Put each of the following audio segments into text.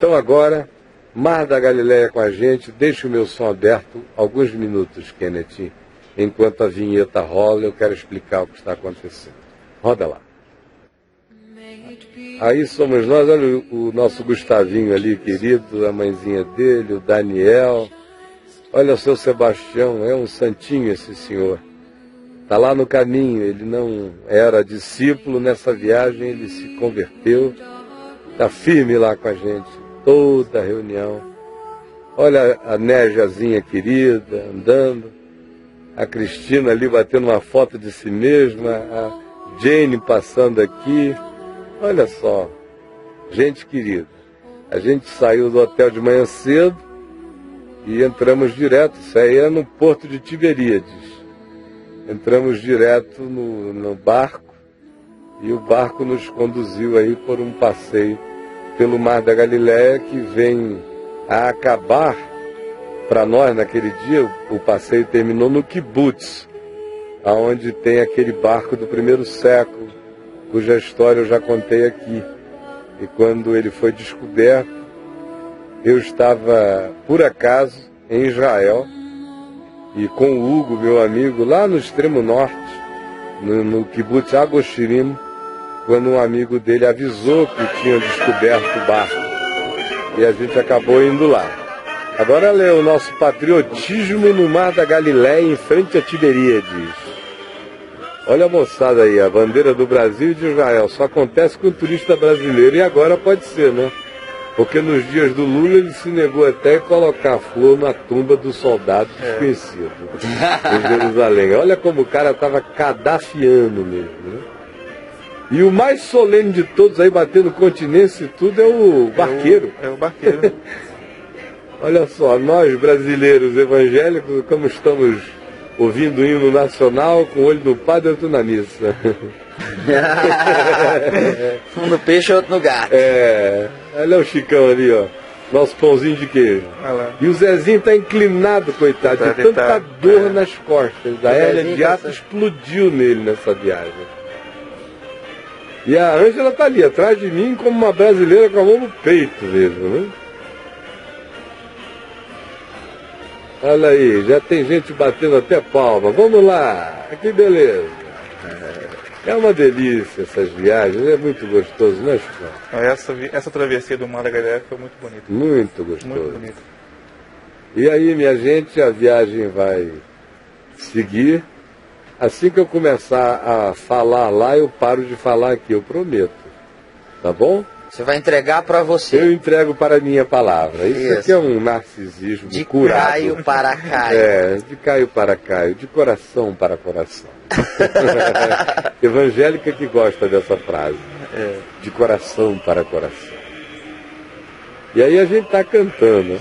Então agora, Mar da Galileia com a gente, deixe o meu som aberto alguns minutos, Kenneth. Enquanto a vinheta rola, eu quero explicar o que está acontecendo. Roda lá. Aí somos nós, olha o nosso Gustavinho ali, querido, a mãezinha dele, o Daniel. Olha o seu Sebastião, é um santinho esse senhor. Está lá no caminho, ele não era discípulo nessa viagem, ele se converteu. Está firme lá com a gente, toda a reunião. Olha a Négiazinha querida, andando. A Cristina ali batendo uma foto de si mesma. A Jane passando aqui. Olha só, gente querida. A gente saiu do hotel de manhã cedo e entramos direto. Isso aí é no Porto de Tiberíades. Entramos direto no barco e o barco nos conduziu aí por um passeio pelo Mar da Galileia, que vem a acabar, para nós naquele dia, o passeio terminou no Kibutz, onde tem aquele barco do primeiro século, cuja história eu já contei aqui. E quando ele foi descoberto, eu estava, por acaso, em Israel, e com o Hugo, meu amigo, lá no extremo norte, no Kibutz Agoshirim, quando um amigo dele avisou que tinham descoberto o barco. E a gente acabou indo lá. Agora lê o nosso patriotismo no Mar da Galileia, em frente a Tiberíades. Olha a moçada aí, a bandeira do Brasil e de Israel. Só acontece com o turista brasileiro. E agora pode ser, né? Porque nos dias do Lula ele se negou até a colocar flor na tumba do soldado desconhecido em Jerusalém. Olha como o cara estava cadafiando mesmo, né? E o mais solene de todos aí, batendo continência e tudo, é o barqueiro. É o barqueiro. Olha só, nós brasileiros evangélicos, como estamos ouvindo o hino nacional, com o olho no padre e outro na missa. Um no peixe e outro no gato. Olha o Chicão ali, ó. Nosso pãozinho de queijo. E o Zezinho está inclinado, coitado, de tanta dor nas costas. A Hélia de Ato explodiu nele nessa viagem. E a Ângela está ali, atrás de mim, como uma brasileira com a mão no peito mesmo, né? Olha aí, já tem gente batendo até palma. Vamos lá, que beleza. É uma delícia essas viagens, é muito gostoso, né, Chico? Essa travessia do Mar da Galileia foi muito bonita. Muito gostoso. Muito bonita. E aí, minha gente, a viagem vai seguir. Assim que eu começar a falar lá, eu paro de falar aqui, eu prometo. Tá bom? Você vai entregar para você. Eu entrego para a minha palavra. Isso aqui é um narcisismo de curado. De caio para caio. De caio para caio, de coração para coração. Evangélica que gosta dessa frase. De coração para coração. E aí a gente está cantando.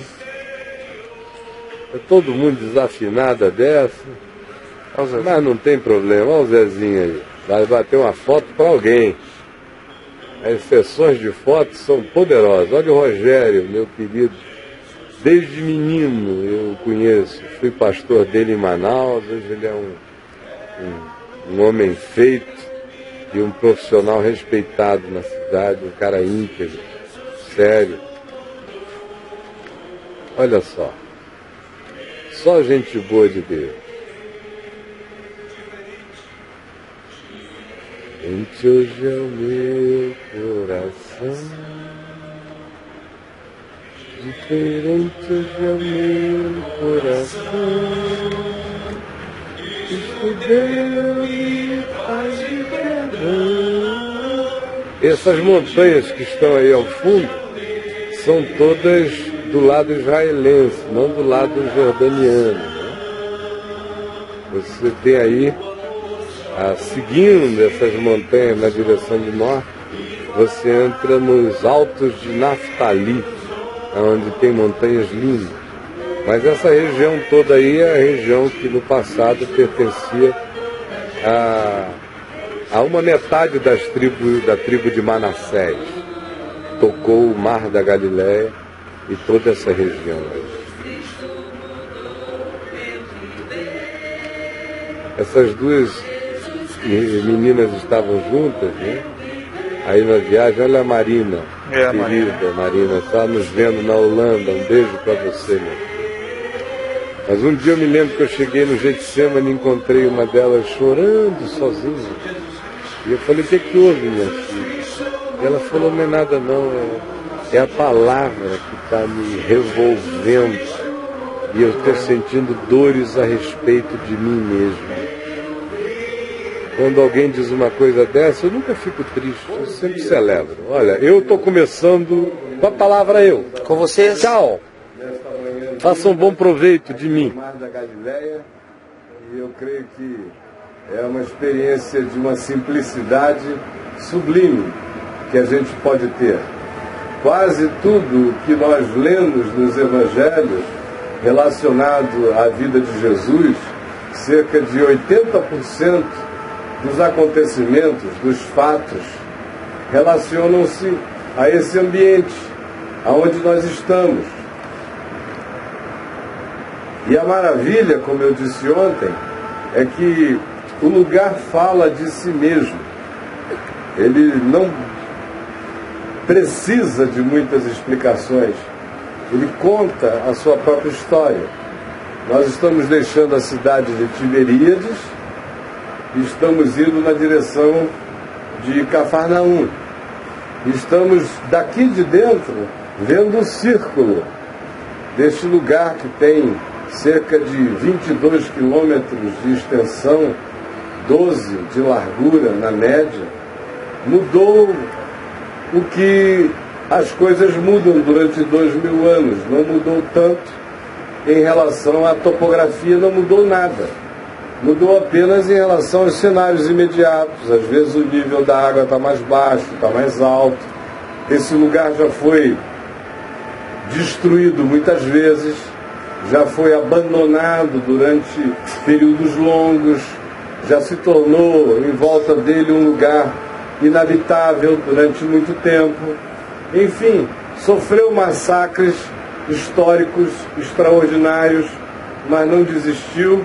É todo mundo desafinada dessa. Mas não tem problema, olha o Zezinho aí. Vai bater uma foto para alguém. As sessões de fotos são poderosas. Olha o Rogério, meu querido. Desde menino eu conheço. Fui pastor dele em Manaus. Hoje ele é um homem feito e um profissional respeitado na cidade. Um cara íntegro, sério. Olha só. Só gente boa de Deus. Quente hoje é o meu coração, diferente hoje é o meu coração, estudei paz de perdão. Essas montanhas que estão aí ao fundo são todas do lado israelense, não do lado jordaniano, né? Você tem aí, seguindo essas montanhas na direção do norte, você entra nos altos de Naftali, onde tem montanhas lindas. Mas essa região toda aí é a região que no passado pertencia a uma metade da tribo de Manassés. Tocou o Mar da Galileia e toda essa região aí. Essas duas meninas estavam juntas, né? aí na viagem. Olha a Marina, É, a querida Marina, está nos vendo na Holanda. Um beijo para você, meu. Mas um dia eu me lembro que eu cheguei no Getsemane e encontrei uma delas chorando sozinha. E eu falei: o que houve, minha filha? E ela falou: não é nada não, é a palavra que está me revolvendo. E eu estou sentindo dores a respeito de mim mesmo. Quando alguém diz uma coisa dessa, eu nunca fico triste, eu sempre celebro. Olha, eu estou começando com a palavra eu. Com vocês. Tchau! Façam um bom proveito de mim. Mar da Galileia, e eu creio que é uma experiência de uma simplicidade sublime que a gente pode ter. Quase tudo que nós lemos nos evangelhos relacionado à vida de Jesus, cerca de 80% dos acontecimentos, dos fatos, relacionam-se a esse ambiente aonde nós estamos. E a maravilha, como eu disse ontem, é que o lugar fala de si mesmo. Ele não precisa de muitas explicações. Ele conta a sua própria história. Nós estamos deixando a cidade de Tiberíades e estamos indo na direção de Cafarnaum. Estamos daqui de dentro vendo o círculo deste lugar que tem cerca de 22 quilômetros de extensão, 12 de largura na média. Mudou o que as coisas mudam durante 2000 anos. Não mudou tanto em relação à topografia, não mudou nada. Mudou apenas em relação aos cenários imediatos. Às vezes o nível da água está mais baixo, está mais alto. Esse lugar já foi destruído muitas vezes, já foi abandonado durante períodos longos, já se tornou em volta dele um lugar inabitável durante muito tempo. Enfim, sofreu massacres históricos extraordinários, mas não desistiu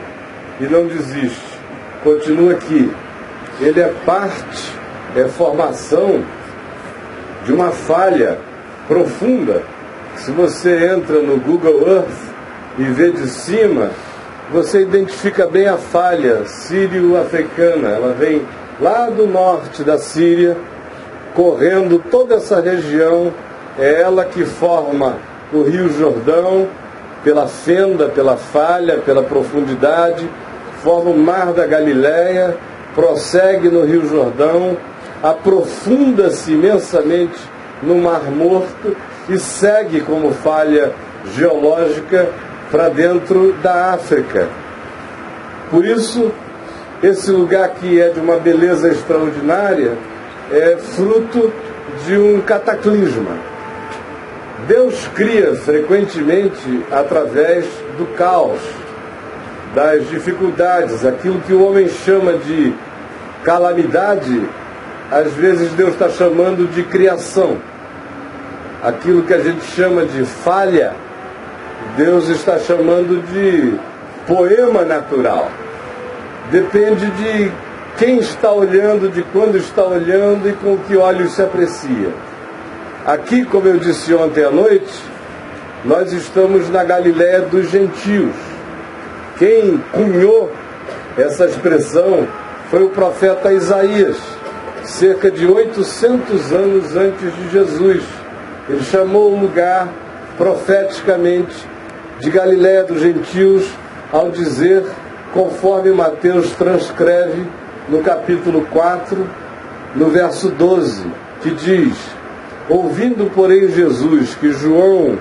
e não desiste. Continua aqui. Ele é parte, é formação de uma falha profunda. Se você entra no Google Earth e vê de cima, você identifica bem a falha sírio-africana. Ela vem lá do norte da Síria, correndo toda essa região. É ela que forma o Rio Jordão, pela fenda, pela falha, pela profundidade, forma o Mar da Galileia, prossegue no Rio Jordão, aprofunda-se imensamente no Mar Morto e segue como falha geológica para dentro da África. Por isso, esse lugar que é de uma beleza extraordinária é fruto de um cataclisma. Deus cria frequentemente através do caos, das dificuldades, aquilo que o homem chama de calamidade, às vezes Deus está chamando de criação. Aquilo que a gente chama de falha, Deus está chamando de poema natural. Depende de quem está olhando, de quando está olhando e com que olhos se aprecia. Aqui, como eu disse ontem à noite, nós estamos na Galiléia dos gentios. Quem cunhou essa expressão foi o profeta Isaías, cerca de 800 anos antes de Jesus. Ele chamou o lugar profeticamente de Galiléia dos gentios ao dizer, conforme Mateus transcreve no capítulo 4, no verso 12, que diz: ouvindo, porém, Jesus que João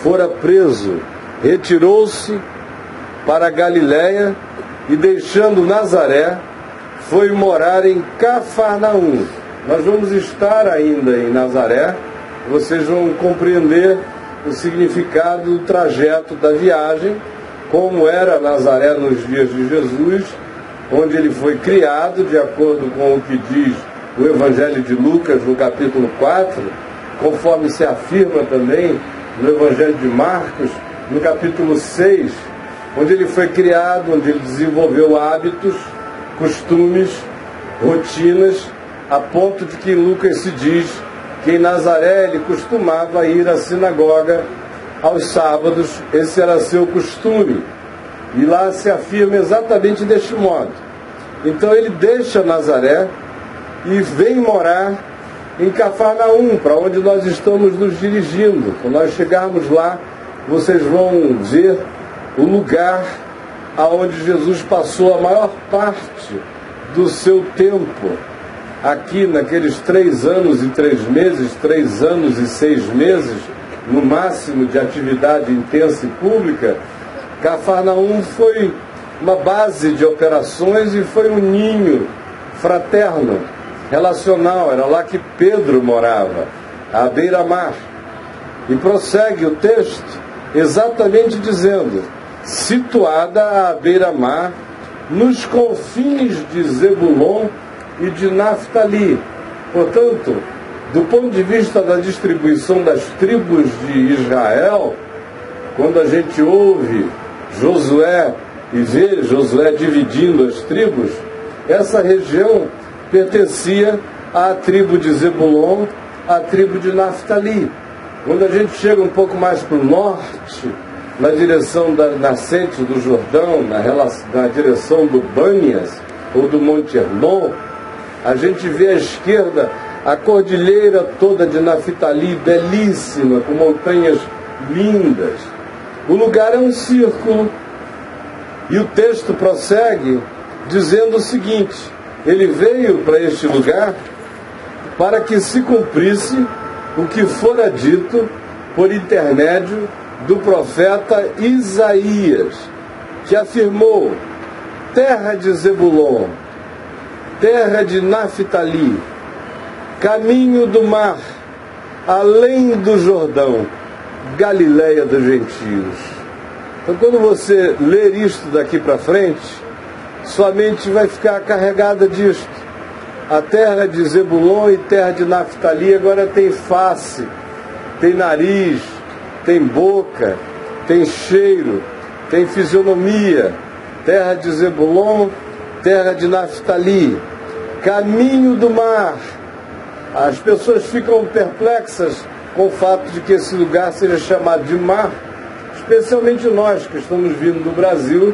fora preso, retirou-se para a Galiléia e, deixando Nazaré, foi morar em Cafarnaum. Nós vamos estar ainda em Nazaré, vocês vão compreender o significado do trajeto da viagem, como era Nazaré nos dias de Jesus, onde ele foi criado, de acordo com o que diz o Evangelho de Lucas, no capítulo 4, conforme se afirma também no Evangelho de Marcos, no capítulo 6, onde ele foi criado, onde ele desenvolveu hábitos, costumes, rotinas a ponto de que em Lucas se diz que em Nazaré ele costumava ir à sinagoga aos sábados, esse era seu costume. E lá se afirma exatamente deste modo. Então ele deixa Nazaré e vem morar em Cafarnaum, para onde nós estamos nos dirigindo. Quando nós chegarmos lá, vocês vão ver o lugar aonde Jesus passou a maior parte do seu tempo. Aqui, naqueles 3 anos e 3 meses, 3 anos e 6 meses, no máximo de atividade intensa e pública, Cafarnaum foi uma base de operações e foi um ninho fraterno, relacional. Era lá que Pedro morava, à beira-mar. E prossegue o texto exatamente dizendo: situada à beira-mar, nos confins de Zebulon e de Naftali. Portanto, do ponto de vista da distribuição das tribos de Israel, quando a gente ouve Josué e vê Josué dividindo as tribos, essa região pertencia à tribo de Zebulon, à tribo de Naftali. Quando a gente chega um pouco mais para o norte, na direção da nascente do Jordão, na direção do Bânias ou do Monte Hermon, a gente vê à esquerda a cordilheira toda de Naftali, belíssima, com montanhas lindas. O lugar é um círculo. E o texto prossegue dizendo o seguinte: ele veio para este lugar para que se cumprisse o que fora dito por intermédio do profeta Isaías, que afirmou: terra de Zebulon, terra de Naftali, caminho do mar, além do Jordão, Galileia dos gentios. Então, quando você ler isto daqui para frente, sua mente vai ficar carregada disto. A terra de Zebulon e terra de Naftali agora tem face, tem nariz, tem boca, tem cheiro, tem fisionomia. Terra de Zebulon, terra de Naftali, caminho do mar. As pessoas ficam perplexas com o fato de que esse lugar seja chamado de mar, especialmente nós que estamos vindo do Brasil,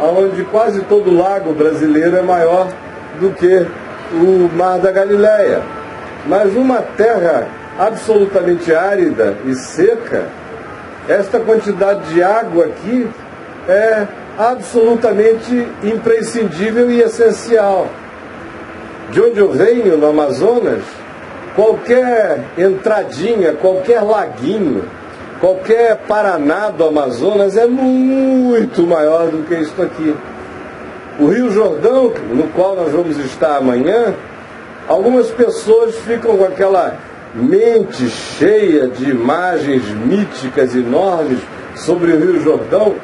onde quase todo lago brasileiro é maior do que o Mar da Galileia. Mas numa terra absolutamente árida e seca, esta quantidade de água aqui é absolutamente imprescindível e essencial. De onde eu venho, no Amazonas, qualquer entradinha, qualquer laguinho, qualquer paraná do Amazonas é muito maior do que isso aqui. O Rio Jordão, no qual nós vamos estar amanhã, algumas pessoas ficam com aquela mente cheia de imagens míticas enormes sobre o Rio Jordão,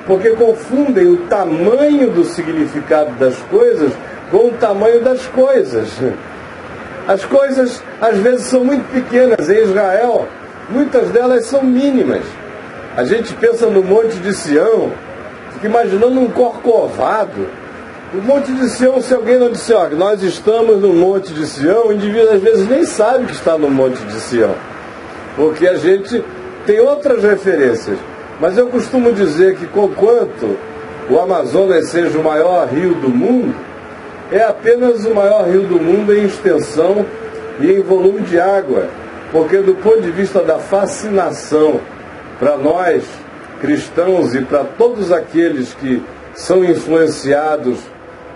porque confundem o tamanho do significado das coisas com o tamanho das coisas. As coisas, às vezes, são muito pequenas. Em Israel, muitas delas são mínimas. A gente pensa no Monte de Sião, fica imaginando um corcovado. O Monte de Sião, se alguém não disser, ó, nós estamos no Monte de Sião, o indivíduo às vezes nem sabe que está no Monte de Sião, porque a gente tem outras referências. Mas eu costumo dizer que, conquanto o Amazonas seja o maior rio do mundo, é apenas o maior rio do mundo em extensão e em volume de água, porque do ponto de vista da fascinação para nós cristãos e para todos aqueles que são influenciados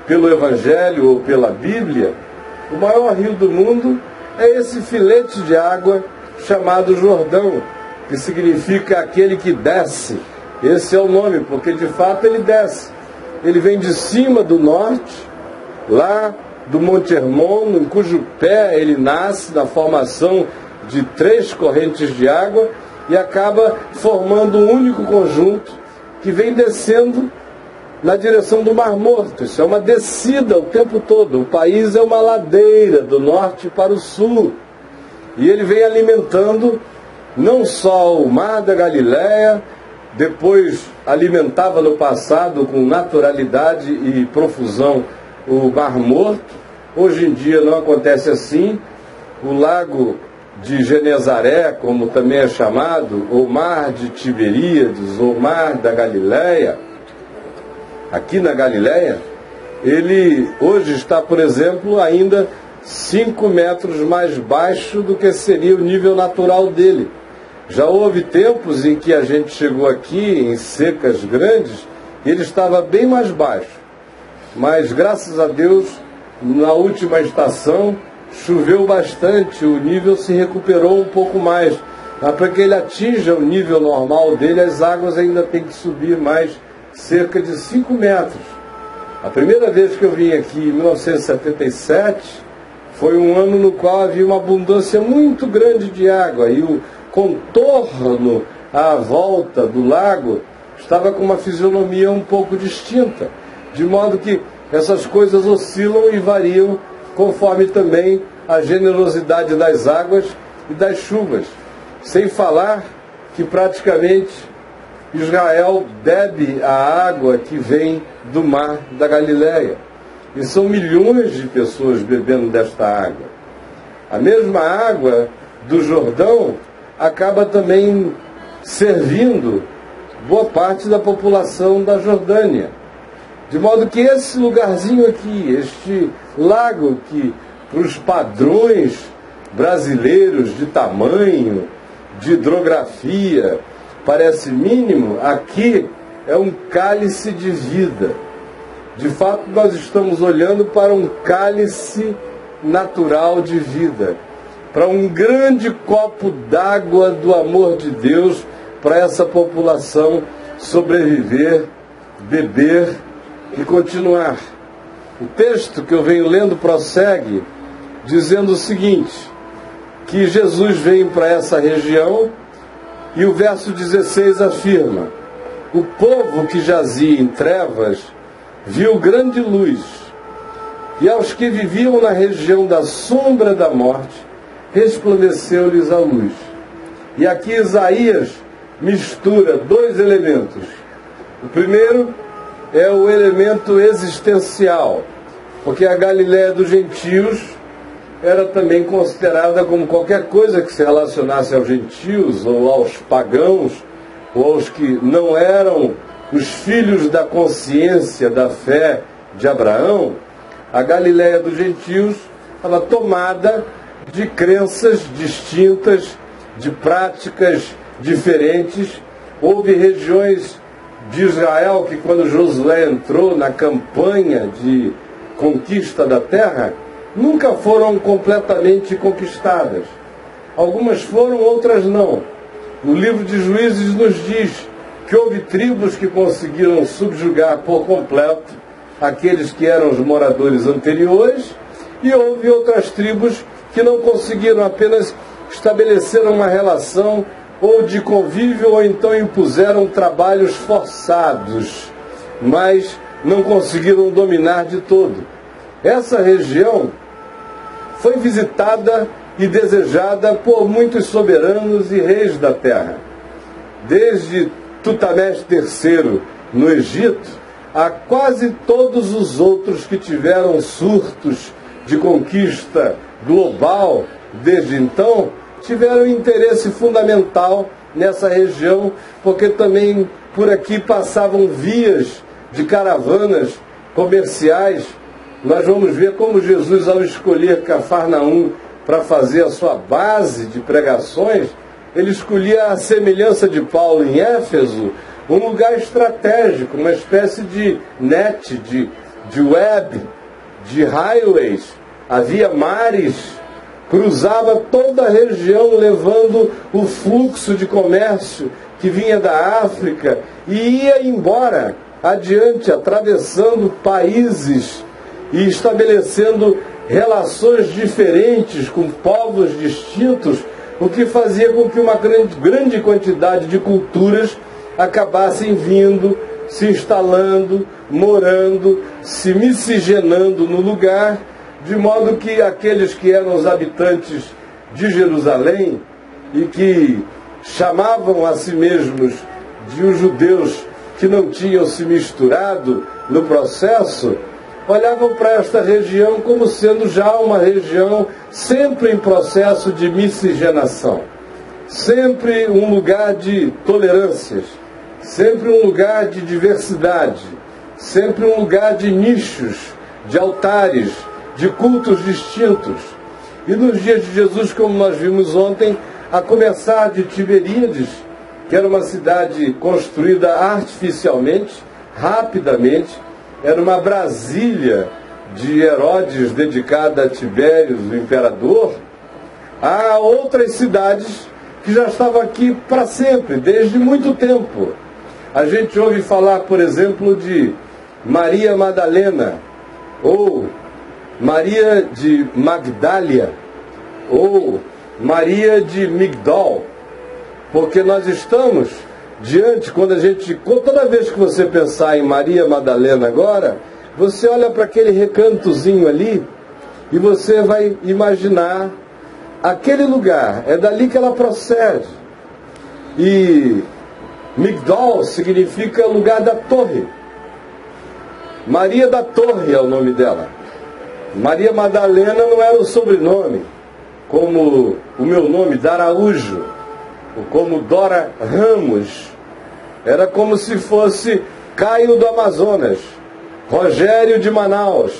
pelo Evangelho ou pela Bíblia, o maior rio do mundo é esse filete de água chamado Jordão, que significa aquele que desce. Esse é o nome, porque de fato ele desce. Ele vem de cima do norte, lá do Monte Hermon, em cujo pé ele nasce na formação de 3 correntes de água e acaba formando um único conjunto que vem descendo na direção do Mar Morto. Isso é uma descida o tempo todo. O país é uma ladeira do norte para o sul. E ele vem alimentando não só o Mar da Galileia, depois alimentava no passado com naturalidade e profusão o Mar Morto, Hoje em dia não acontece assim. O lago de Genezaré, como também é chamado, ou mar de Tiberíades, ou mar da Galileia, aqui na Galileia, ele hoje está, por exemplo, ainda 5 metros mais baixo do que seria o nível natural dele. Já houve tempos em que a gente chegou aqui, em secas grandes, e ele estava bem mais baixo. Mas, graças a Deus, na última estação, choveu bastante, o nível se recuperou um pouco mais. Mas para que ele atinja o nível normal dele, as águas ainda têm que subir mais cerca de 5 metros. A primeira vez que eu vim aqui, em 1977, foi um ano no qual havia uma abundância muito grande de água e o contorno à volta do lago estava com uma fisionomia um pouco distinta, de modo que essas coisas oscilam e variam conforme também a generosidade das águas e das chuvas. Sem falar que praticamente Israel bebe a água que vem do mar da Galileia. E são milhões de pessoas bebendo desta água. A mesma água do Jordão acaba também servindo boa parte da população da Jordânia. De modo que esse lugarzinho aqui, este lago que, para os padrões brasileiros de tamanho, de hidrografia, parece mínimo, aqui é um cálice de vida. De fato, nós estamos olhando para um cálice natural de vida, para um grande copo d'água do amor de Deus, para essa população sobreviver, beber e continuar. O texto que eu venho lendo prossegue dizendo o seguinte, que Jesus veio para essa região e o verso 16 afirma: o povo que jazia em trevas viu grande luz, e aos que viviam na região da sombra da morte resplandeceu-lhes a luz. E aqui Isaías mistura 2 elementos. O primeiro é o elemento existencial, porque a Galiléia dos gentios era também considerada como qualquer coisa que se relacionasse aos gentios, ou aos pagãos, ou aos que não eram os filhos da consciência, da fé de Abraão. A Galiléia dos gentios estava tomada de crenças distintas, de práticas diferentes. Houve regiões de Israel que, quando Josué entrou na campanha de conquista da terra, nunca foram completamente conquistadas. Algumas foram, outras não. No livro de Juízes nos diz que houve tribos que conseguiram subjugar por completo aqueles que eram os moradores anteriores, e houve outras tribos que não conseguiram, apenas estabeleceram uma relação ou de convívio, ou então impuseram trabalhos forçados, mas não conseguiram dominar de todo. Essa região foi visitada e desejada por muitos soberanos e reis da terra. Desde Tutanés III no Egito, a quase todos os outros que tiveram surtos de conquista global desde então, tiveram interesse fundamental nessa região, porque também por aqui passavam vias de caravanas comerciais. Nós vamos ver como Jesus, ao escolher Cafarnaum para fazer a sua base de pregações, ele escolhia, a semelhança de Paulo em Éfeso, um lugar estratégico, uma espécie de net, de web, de highways. Havia mares, cruzava toda a região levando o fluxo de comércio que vinha da África e ia embora adiante, atravessando países e estabelecendo relações diferentes com povos distintos, o que fazia com que uma grande quantidade de culturas acabassem vindo, se instalando, morando, se miscigenando no lugar, de modo que aqueles que eram os habitantes de Jerusalém e que chamavam a si mesmos de os judeus que não tinham se misturado no processo, olhavam para esta região como sendo já uma região sempre em processo de miscigenação, sempre um lugar de tolerâncias, sempre um lugar de diversidade, sempre um lugar de nichos, de altares, de cultos distintos. E nos dias de Jesus, como nós vimos ontem, a começar de Tiberíades, que era uma cidade construída artificialmente, rapidamente, era uma Brasília de Herodes dedicada a Tibério, o imperador, há outras cidades que já estavam aqui para sempre, desde muito tempo. A gente ouve falar, por exemplo, de Maria Madalena, ou Maria de Magdália, ou Maria de Migdol, porque nós estamos diante, toda vez que você pensar em Maria Madalena agora, você olha para aquele recantozinho ali e você vai imaginar aquele lugar, é dali que ela procede. E Migdol significa lugar da torre. Maria da Torre é o nome dela. Maria Madalena não era o sobrenome, como o meu nome, Daraújo, ou como Dora Ramos. Era como se fosse Caio do Amazonas, Rogério de Manaus.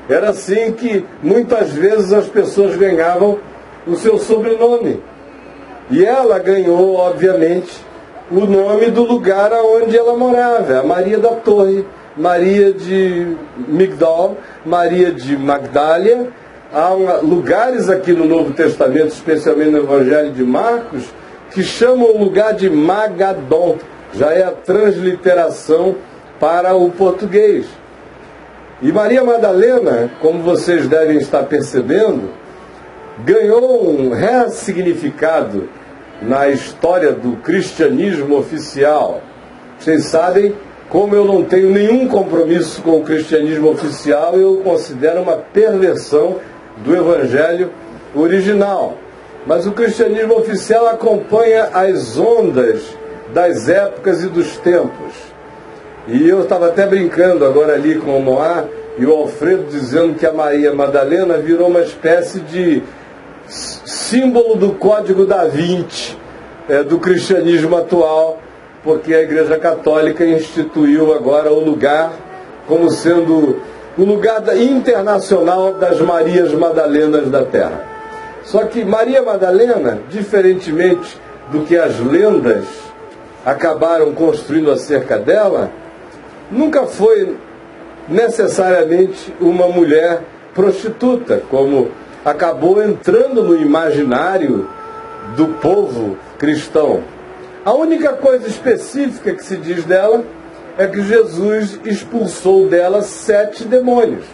Era assim que muitas vezes as pessoas ganhavam o seu sobrenome. E ela ganhou, obviamente, o nome do lugar onde ela morava, a Maria da Torre, Maria de Migdol, Maria de Magdália. Há lugares aqui no Novo Testamento, especialmente no Evangelho de Marcos, que chamam o lugar de Magadon. Já é a transliteração para o português. E Maria Madalena, como vocês devem estar percebendo, ganhou um ressignificado na história do cristianismo oficial. Vocês sabem, como eu não tenho nenhum compromisso com o cristianismo oficial, eu considero uma perversão do evangelho original. Mas o cristianismo oficial acompanha as ondas das épocas e dos tempos. E eu estava até brincando agora ali com o Moá e o Alfredo dizendo que a Maria Madalena virou uma espécie de símbolo do Código da Vinci do cristianismo atual, porque a Igreja Católica instituiu agora o lugar como sendo o lugar internacional das Marias Madalenas da Terra. Só que Maria Madalena, diferentemente do que as lendas acabaram construindo acerca dela, nunca foi necessariamente uma mulher prostituta, como acabou entrando no imaginário do povo cristão. A única coisa específica que se diz dela é que Jesus expulsou dela 7 demônios.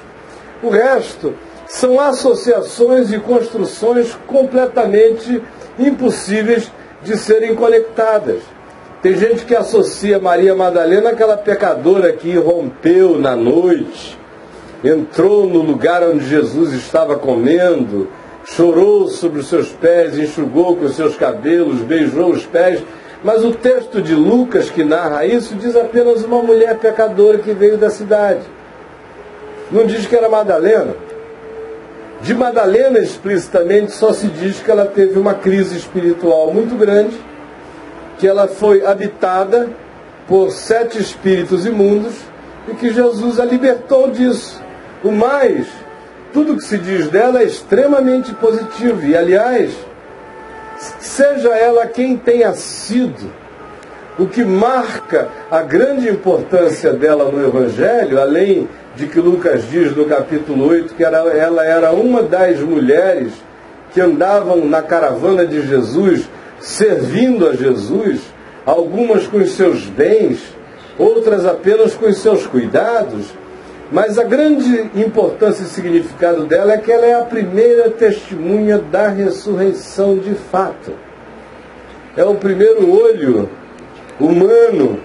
O resto são associações e construções completamente impossíveis de serem conectadas. Tem gente que associa Maria Madalena àquela pecadora que rompeu na noite, entrou no lugar onde Jesus estava comendo, chorou sobre os seus pés, enxugou com os seus cabelos, beijou os pés. Mas o texto de Lucas que narra isso diz apenas uma mulher pecadora que veio da cidade. Não diz que era Madalena. De Madalena, explicitamente, só se diz que ela teve uma crise espiritual muito grande, que ela foi habitada por 7 espíritos imundos e que Jesus a libertou disso. O mais, tudo que se diz dela é extremamente positivo. E, aliás, seja ela quem tenha sido, o que marca a grande importância dela no Evangelho, além de que Lucas diz no capítulo 8 que ela era uma das mulheres que andavam na caravana de Jesus, servindo a Jesus, algumas com os seus bens, outras apenas com os seus cuidados. Mas a grande importância e significado dela é que ela é a primeira testemunha da ressurreição de fato. É o primeiro olho humano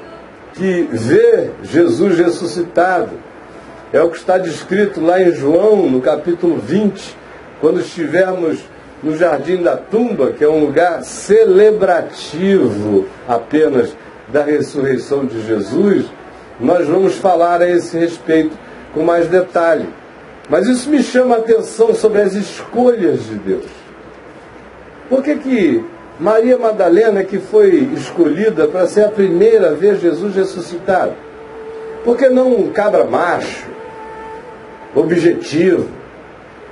que vê Jesus ressuscitado. É o que está descrito lá em João, no capítulo 20, quando estivermos no Jardim da Tumba, que é um lugar celebrativo apenas da ressurreição de Jesus. Nós vamos falar a esse respeito, com mais detalhe. Mas isso me chama a atenção sobre as escolhas de Deus. Por que Maria Madalena, que foi escolhida para ser a primeira a ver Jesus ressuscitado? Por que não um cabra macho, objetivo,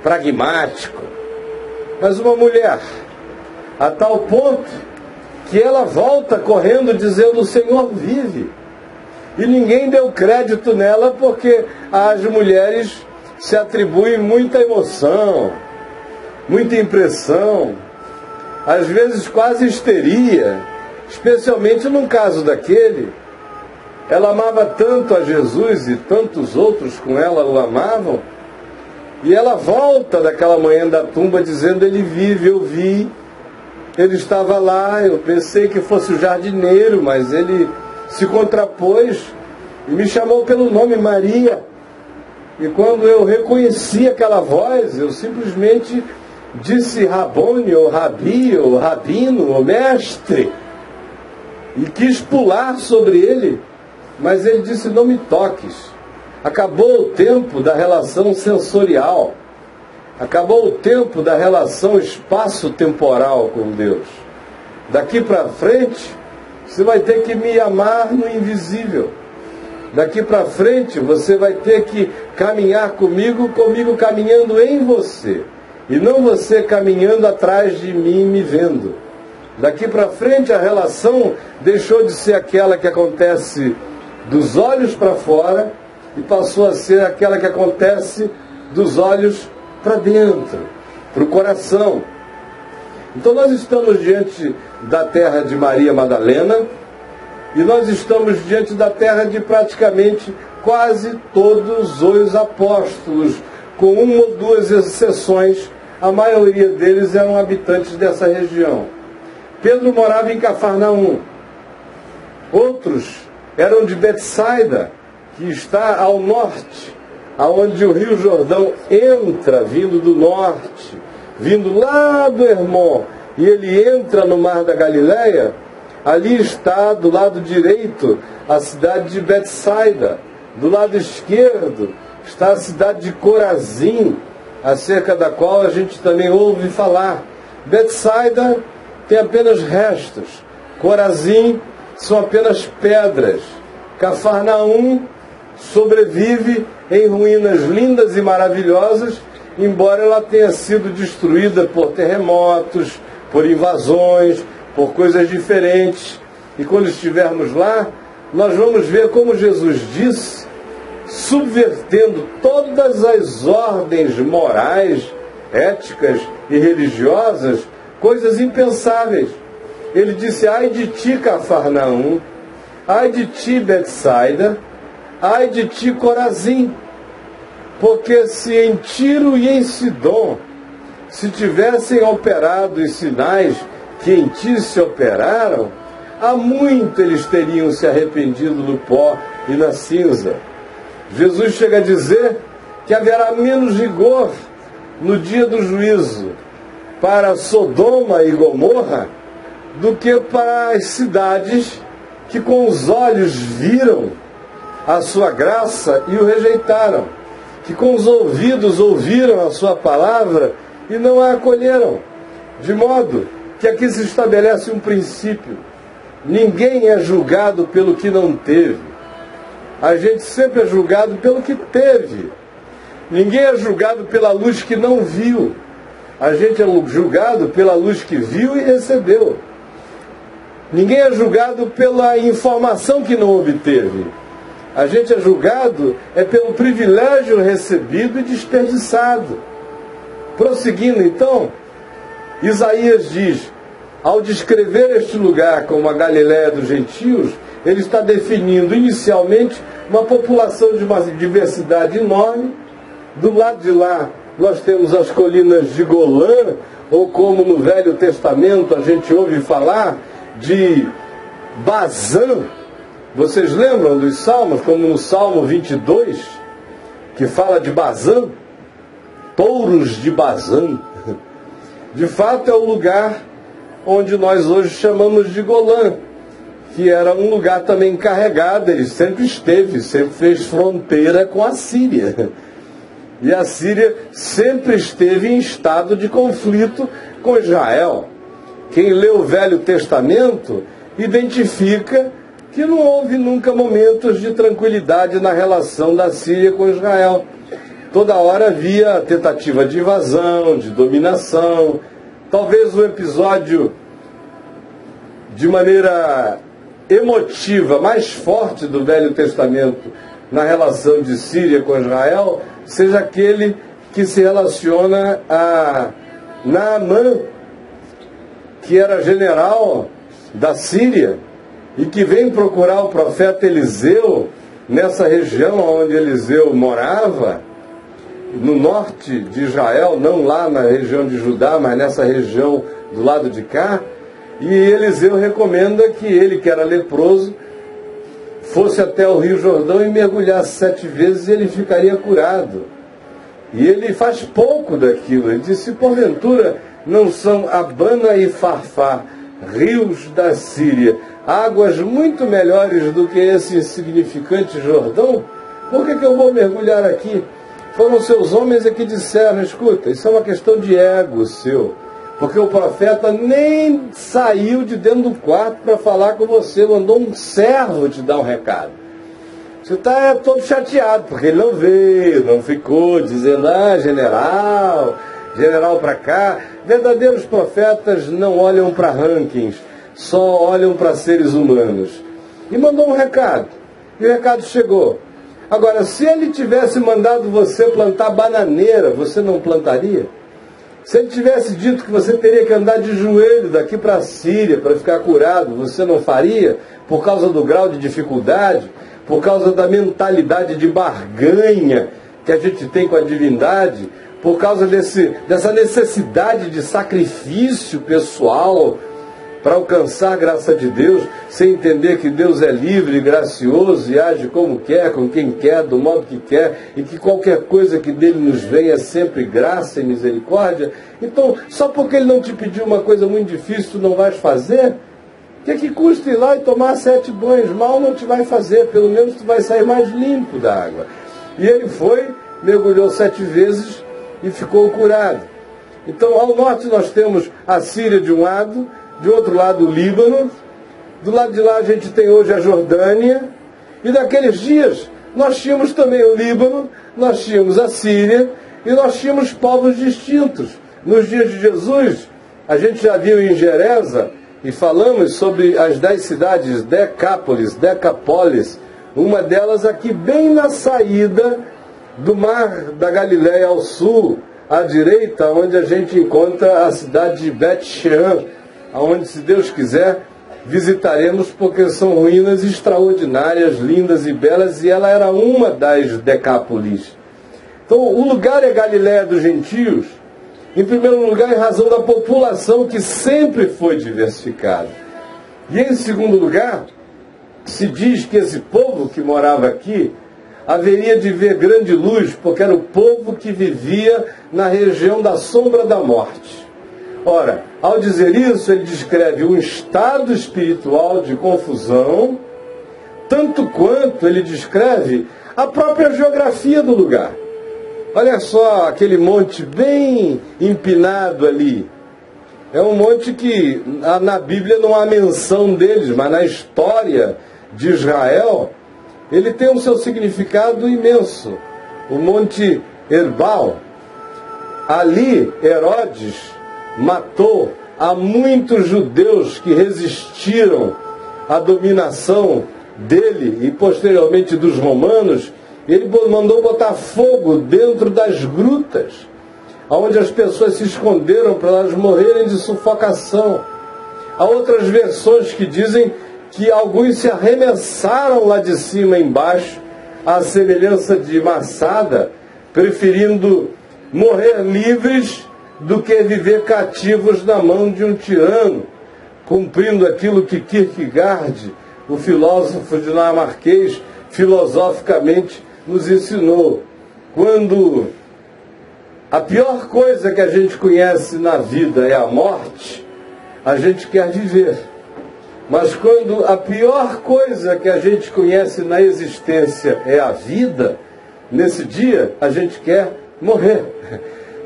pragmático, mas uma mulher, a tal ponto que ela volta correndo dizendo: o Senhor vive. E ninguém deu crédito nela, porque as mulheres se atribuem muita emoção, muita impressão, às vezes quase histeria, especialmente num caso daquele. Ela amava tanto a Jesus e tantos outros com ela o amavam, e ela volta daquela manhã da tumba dizendo: ele vive, eu vi, ele estava lá, eu pensei que fosse o jardineiro, mas ele se contrapôs e me chamou pelo nome, Maria. E quando eu reconheci aquela voz, eu simplesmente disse Rabone, ou Rabi, ou Rabino, ou Mestre, e quis pular sobre ele, mas ele disse: não me toques. Acabou o tempo da relação sensorial, acabou o tempo da relação espaço-temporal com Deus. Daqui para frente, você vai ter que me amar no invisível. Daqui para frente, você vai ter que caminhar comigo caminhando em você. E não você caminhando atrás de mim, me vendo. Daqui para frente, a relação deixou de ser aquela que acontece dos olhos para fora e passou a ser aquela que acontece dos olhos para dentro, para o coração. Então nós estamos diante da terra de Maria Madalena e nós estamos diante da terra de praticamente quase todos os apóstolos, com uma ou duas exceções. A maioria deles eram habitantes dessa região. Pedro morava em Cafarnaum. Outros eram de Betsaida, que está ao norte, aonde o Rio Jordão entra, vindo do norte, vindo lá do Hermon, e ele entra no Mar da Galileia. Ali está, do lado direito, a cidade de Betsaida. Do lado esquerdo está a cidade de Corazim, acerca da qual a gente também ouve falar. Betsaida tem apenas restos. Corazim são apenas pedras. Cafarnaum sobrevive em ruínas lindas e maravilhosas, embora ela tenha sido destruída por terremotos, por invasões, por coisas diferentes. E quando estivermos lá, nós vamos ver como Jesus disse, subvertendo todas as ordens morais, éticas e religiosas, coisas impensáveis. Ele disse: ai de ti, Cafarnaum, ai de ti, Betsaida, ai de ti, Corazim, porque se em Tiro e em Sidom se tivessem operado os sinais que em ti se operaram, há muito eles teriam se arrependido no pó e na cinza. Jesus chega a dizer que haverá menos rigor no dia do juízo para Sodoma e Gomorra do que para as cidades que com os olhos viram a sua graça e o rejeitaram, que com os ouvidos ouviram a sua palavra e não a acolheram. De modo que aqui se estabelece um princípio: ninguém é julgado pelo que não teve. A gente sempre é julgado pelo que teve. Ninguém é julgado pela luz que não viu. A gente é julgado pela luz que viu e recebeu. Ninguém é julgado pela informação que não obteve. A gente é julgado pelo privilégio recebido e desperdiçado. Prosseguindo então, Isaías diz: ao descrever este lugar como a Galiléia dos gentios, ele está definindo inicialmente uma população de uma diversidade enorme. Do lado de lá nós temos as colinas de Golã, ou como no Velho Testamento a gente ouve falar de Bazã. Vocês lembram dos salmos, como no Salmo 22, que fala de Bazã? Touros de Bazã. De fato é o lugar onde nós hoje chamamos de Golã. que era um lugar também carregado, ele sempre fez fronteira com a Síria. E a Síria sempre esteve em estado de conflito com Israel. Quem lê o Velho Testamento identifica que não houve nunca momentos de tranquilidade na relação da Síria com Israel. Toda hora havia tentativa de invasão, de dominação. Talvez o episódio de maneira emotiva mais forte do Velho Testamento na relação de Síria com Israel seja aquele que se relaciona a Naamã, que era general da Síria e que vem procurar o profeta Eliseu nessa região onde Eliseu morava, no norte de Israel, não lá na região de Judá, mas nessa região do lado de cá. E Eliseu recomenda que ele, que era leproso, fosse até o Rio Jordão e mergulhasse 7 vezes e ele ficaria curado. E ele faz pouco daquilo. Ele diz: se porventura não são Abana e Farfá, rios da Síria, águas muito melhores do que esse insignificante Jordão, por que eu vou mergulhar aqui? Foram seus homens que disseram: escuta, isso é uma questão de ego seu. Porque o profeta nem saiu de dentro do quarto para falar com você, mandou um servo te dar um recado. Você está todo chateado, porque ele não veio, não ficou dizendo: general para cá. Verdadeiros profetas não olham para rankings, só olham para seres humanos. E mandou um recado, e o recado chegou. Agora, se ele tivesse mandado você plantar bananeira, você não plantaria? Se ele tivesse dito que você teria que andar de joelho daqui para a Síria para ficar curado, você não faria? Por causa do grau de dificuldade, por causa da mentalidade de barganha que a gente tem com a divindade, por causa dessa necessidade de sacrifício pessoal para alcançar a graça de Deus, sem entender que Deus é livre e gracioso e age como quer, com quem quer, do modo que quer, e que qualquer coisa que dele nos vem é sempre graça e misericórdia. Então, só porque ele não te pediu uma coisa muito difícil, tu não vais fazer? O que custa ir lá e tomar 7 banhos? Mal não te vai fazer, pelo menos tu vai sair mais limpo da água. E ele foi, mergulhou 7 vezes e ficou curado. Então, ao norte nós temos a Síria de um lado, de outro lado o Líbano, do lado de lá a gente tem hoje a Jordânia, e naqueles dias nós tínhamos também o Líbano, nós tínhamos a Síria, e nós tínhamos povos distintos. Nos dias de Jesus, a gente já viu em Gerasa, e falamos sobre as 10 cidades, Decápolis, uma delas aqui bem na saída do mar da Galileia ao sul, à direita, onde a gente encontra a cidade de Bet-Shean, aonde, se Deus quiser, visitaremos, porque são ruínas extraordinárias, lindas e belas, e ela era uma das Decápolis. Então, o lugar é Galileia dos gentios, em primeiro lugar, em razão da população que sempre foi diversificada. E, em segundo lugar, se diz que esse povo que morava aqui haveria de ver grande luz, porque era o povo que vivia na região da sombra da morte. Ora, ao dizer isso, ele descreve um estado espiritual de confusão, tanto quanto ele descreve a própria geografia do lugar. Olha só aquele monte bem empinado ali. É um monte que na Bíblia não há menção deles, mas na história de Israel, ele tem o seu significado imenso. O Monte Herbal. Ali, Herodes matou a muitos judeus que resistiram à dominação dele e posteriormente dos romanos. Ele mandou botar fogo dentro das grutas, onde as pessoas se esconderam para elas morrerem de sufocação. Há outras versões que dizem que alguns se arremessaram lá de cima embaixo, à semelhança de Massada, preferindo morrer livres do que viver cativos na mão de um tirano, cumprindo aquilo que Kierkegaard, o filósofo dinamarquês, filosoficamente nos ensinou. Quando a pior coisa que a gente conhece na vida é a morte, a gente quer viver. Mas quando a pior coisa que a gente conhece na existência é a vida, nesse dia a gente quer morrer.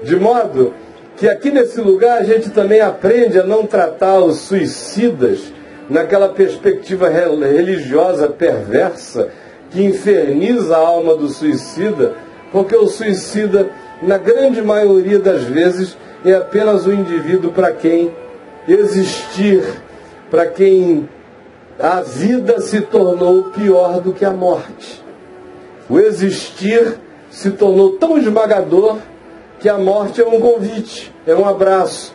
De modo que aqui nesse lugar a gente também aprende a não tratar os suicidas naquela perspectiva religiosa perversa que inferniza a alma do suicida, porque o suicida, na grande maioria das vezes, é apenas um indivíduo para quem existir, para quem a vida se tornou pior do que a morte. O existir se tornou tão esmagador que a morte é um convite, é um abraço.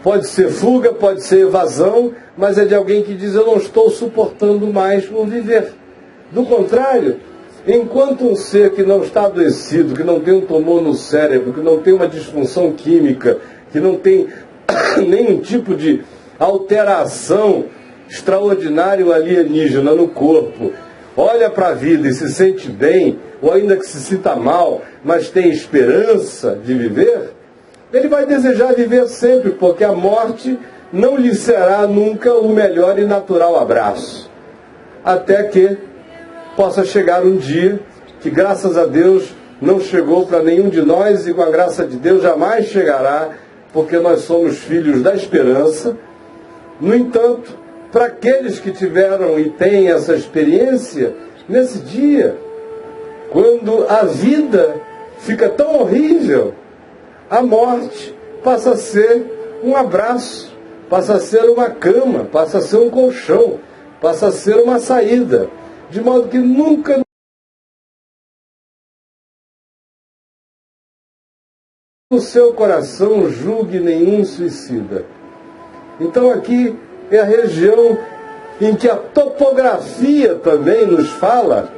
Pode ser fuga, pode ser evasão, mas é de alguém que diz: eu não estou suportando mais o viver. Do contrário, enquanto um ser que não está adoecido, que não tem um tumor no cérebro, que não tem uma disfunção química, que não tem nenhum tipo de alteração extraordinária ou alienígena no corpo, olha para a vida e se sente bem, ou ainda que se sinta mal, mas tem esperança de viver, ele vai desejar viver sempre, porque a morte não lhe será nunca o melhor e natural abraço. Até que possa chegar um dia que, graças a Deus, não chegou para nenhum de nós e, com a graça de Deus, jamais chegará, porque nós somos filhos da esperança. No entanto, para aqueles que tiveram e têm essa experiência, nesse dia, quando a vida fica tão horrível, a morte passa a ser um abraço, passa a ser uma cama, passa a ser um colchão, passa a ser uma saída, de modo que nunca no seu coração julgue nenhum suicida. Então aqui é a região em que a topografia também nos fala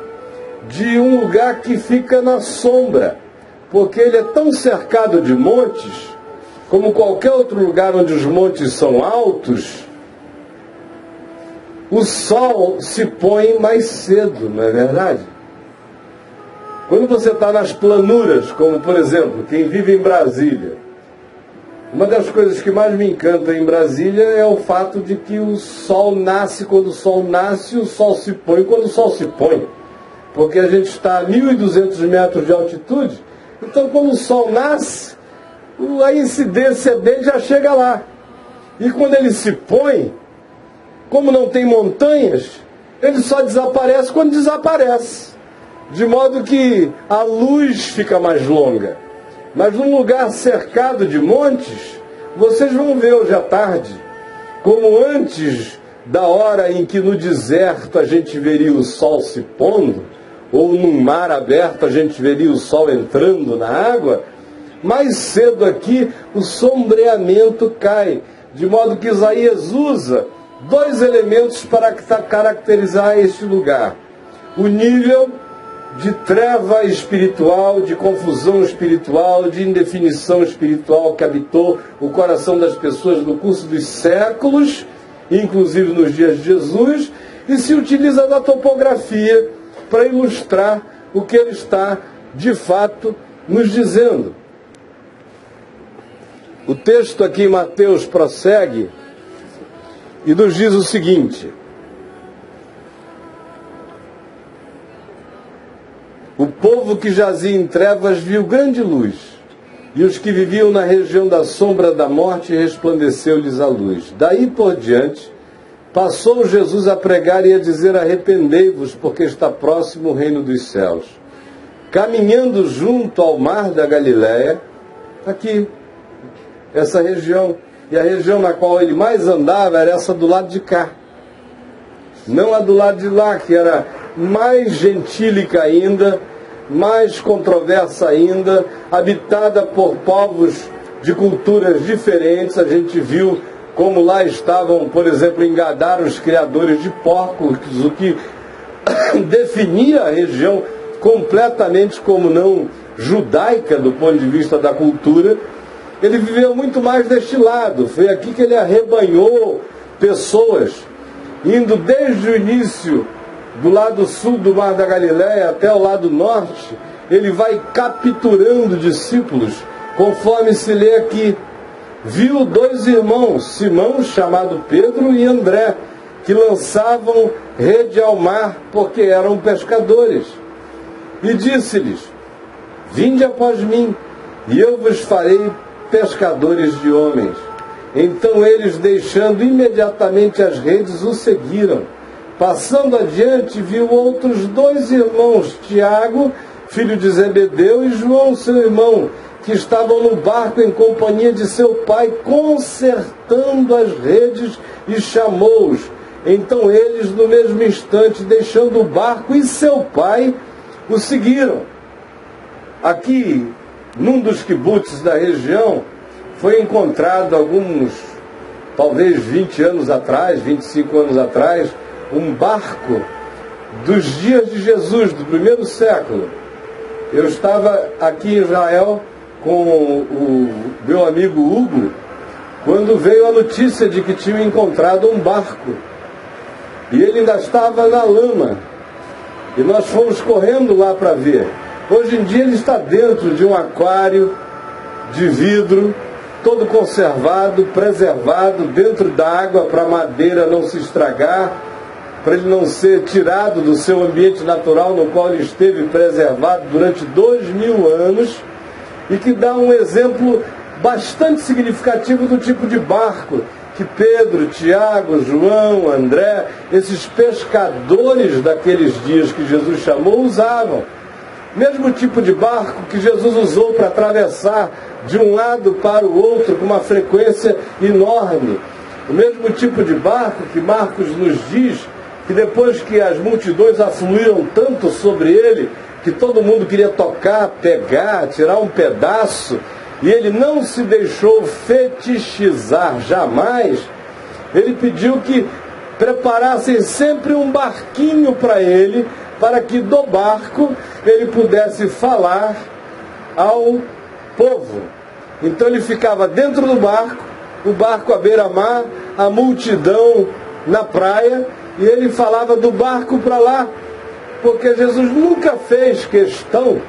de um lugar que fica na sombra, porque ele é tão cercado de montes, como qualquer outro lugar onde os montes são altos, o sol se põe mais cedo, não é verdade? Quando você está nas planuras, como por exemplo, quem vive em Brasília, uma das coisas que mais me encanta em Brasília é o fato de que o sol nasce quando o sol nasce e o sol se põe quando o sol se põe. Porque a gente está a 1.200 metros de altitude, então quando o sol nasce, a incidência dele já chega lá. E quando ele se põe, como não tem montanhas, ele só desaparece quando desaparece. De modo que a luz fica mais longa. Mas num lugar cercado de montes, vocês vão ver hoje à tarde, como antes da hora em que no deserto a gente veria o sol se pondo, ou num mar aberto a gente veria o sol entrando na água, mais cedo aqui o sombreamento cai, de modo que Isaías usa dois elementos para caracterizar este lugar: o nível de treva espiritual, de confusão espiritual, de indefinição espiritual que habitou o coração das pessoas no curso dos séculos, inclusive nos dias de Jesus, e se utiliza da topografia para ilustrar o que ele está, de fato, nos dizendo. O texto aqui em Mateus prossegue e nos diz o seguinte: o povo que jazia em trevas viu grande luz, e os que viviam na região da sombra da morte resplandeceu-lhes a luz. Daí por diante, passou Jesus a pregar e a dizer: arrependei-vos, porque está próximo o reino dos céus. Caminhando junto ao mar da Galileia, aqui, essa região, e a região na qual ele mais andava era essa do lado de cá, não a do lado de lá, que era mais gentílica ainda, mais controversa ainda, habitada por povos de culturas diferentes. A gente viu como lá estavam, por exemplo, em Gadara, os criadores de porcos, o que definia a região completamente como não judaica do ponto de vista da cultura. Ele viveu muito mais deste lado. Foi aqui que ele arrebanhou pessoas, indo desde o início do lado sul do Mar da Galileia até o lado norte. Ele vai capturando discípulos, conforme se lê aqui. Viu dois irmãos, Simão, chamado Pedro, e André, que lançavam rede ao mar, porque eram pescadores. E disse-lhes: vinde após mim, e eu vos farei pescadores de homens. Então eles, deixando imediatamente as redes, o seguiram. Passando adiante, viu outros 2 irmãos, Tiago, filho de Zebedeu, e João, seu irmão, que estavam no barco em companhia de seu pai, consertando as redes, e chamou-os. Então eles, no mesmo instante, deixando o barco e seu pai, o seguiram. Aqui, num dos kibutzes da região, foi encontrado talvez 20 anos atrás, 25 anos atrás, um barco dos dias de Jesus, do primeiro século. Eu estava aqui em Israel com o meu amigo Hugo, quando veio a notícia de que tinham encontrado um barco. E ele ainda estava na lama. E nós fomos correndo lá para ver. Hoje em dia ele está dentro de um aquário de vidro, todo conservado, preservado, dentro da água para a madeira não se estragar, para ele não ser tirado do seu ambiente natural no qual ele esteve preservado durante 2000 anos, e que dá um exemplo bastante significativo do tipo de barco que Pedro, Tiago, João, André, esses pescadores daqueles dias que Jesus chamou, usavam. Mesmo tipo de barco que Jesus usou para atravessar de um lado para o outro com uma frequência enorme. O mesmo tipo de barco que Marcos nos diz que depois que as multidões afluíram tanto sobre ele, que todo mundo queria tocar, pegar, tirar um pedaço, e ele não se deixou fetichizar jamais, ele pediu que preparassem sempre um barquinho para ele, para que do barco ele pudesse falar ao povo. Então ele ficava dentro do barco, o barco à beira-mar, a multidão na praia, e ele falava do barco para lá, porque Jesus nunca fez questão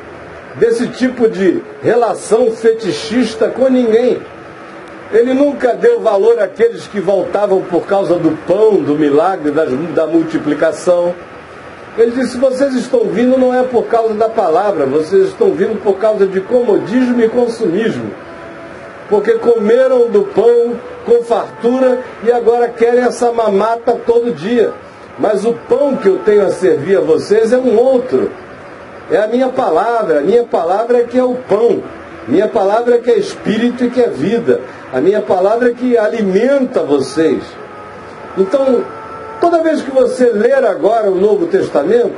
desse tipo de relação fetichista com ninguém. Ele nunca deu valor àqueles que voltavam por causa do pão, do milagre, da multiplicação. Ele disse: vocês estão vindo não é por causa da palavra, vocês estão vindo por causa de comodismo e consumismo. Porque comeram do pão com fartura e agora querem essa mamata todo dia. Mas o pão que eu tenho a servir a vocês é um outro. É a minha palavra é que é o pão. Minha palavra é que é espírito e que é vida. A minha palavra é que alimenta vocês. Então, toda vez que você ler agora o Novo Testamento,